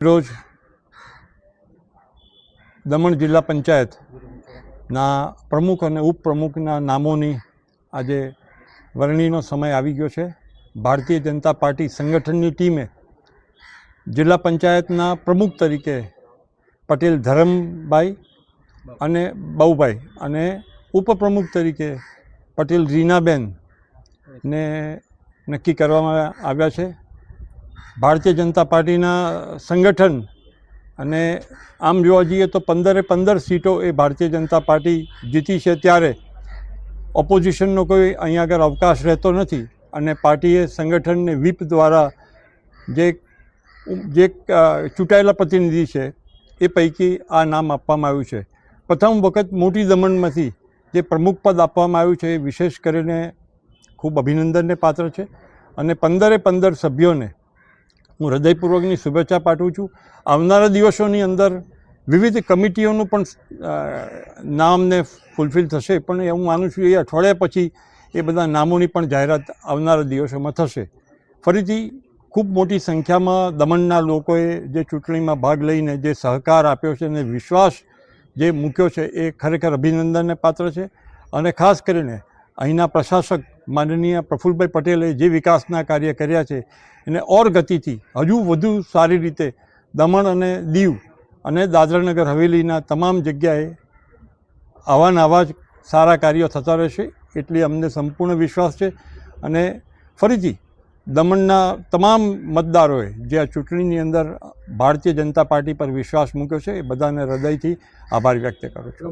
રોજ દમણ જિલ્લા પંચાયતના પ્રમુખ અને ઉપપ્રમુખના નામોની આજે વરણીનો સમય આવી ગયો છે. ભારતીય જનતા પાર્ટી સંગઠનની ટીમે જિલ્લા પંચાયતના પ્રમુખ તરીકે પટેલ ધરમભાઈ અને બાઉભાઈ અને ઉપપ્રમુખ તરીકે પટેલ રીનાબેનને નક્કી કરવામાં આવ્યા છે. ભારતીય જનતા પાર્ટીના સંગઠન અને આમ જોવા જઈએ તો 15 સીટો એ ભારતીય જનતા પાર્ટી જીતી છે, ત્યારે ઓપોઝિશનનો કોઈ અહીંયા આગળ અવકાશ રહેતો નથી અને પાર્ટીએ સંગઠનને વ્હીપ દ્વારા જે ચૂંટાયેલા પ્રતિનિધિ છે એ પૈકી આ નામ આપવામાં આવ્યું છે. પ્રથમ વખત મોટી દમણમાંથી જે પ્રમુખ પદ આપવામાં આવ્યું છે એ વિશેષ કરીને ખૂબ અભિનંદનને પાત્ર છે અને 15 સભ્યોને હું હૃદયપૂર્વકની શુભેચ્છા પાઠવું છું. આવનારા દિવસોની અંદર વિવિધ કમિટીઓનું પણ નામને ફૂલફિલ થશે, પણ હું માનું છું એ અઠવાડિયા પછી એ બધા નામોની પણ જાહેરાત આવનારા દિવસોમાં થશે. ફરીથી ખૂબ મોટી સંખ્યામાં દમણના લોકોએ જે ચૂંટણીમાં ભાગ લઈને જે સહકાર આપ્યો છે અને વિશ્વાસ જે મૂક્યો છે એ ખરેખર અભિનંદનને પાત્ર છે. અને ખાસ કરીને અહીંના પ્રશાસક માનનીય પ્રફુલભાઈ પટેલે જે વિકાસના કાર્ય કર્યા છે એને ઓર ગતિથી હજુ વધુ સારી રીતે દમણ અને દીવ અને દાદરાનગર હવેલીના તમામ જગ્યાએ આવા જ સારા કાર્યો થતા રહેશે એટલી અમને સંપૂર્ણ વિશ્વાસ છે. અને ફરીથી દમણના તમામ મતદારોએ જે આ ચૂંટણીની અંદર ભારતીય જનતા પાર્ટી પર વિશ્વાસ મૂક્યો છે એ બધાને હૃદયથી આભાર વ્યક્ત કરું છું.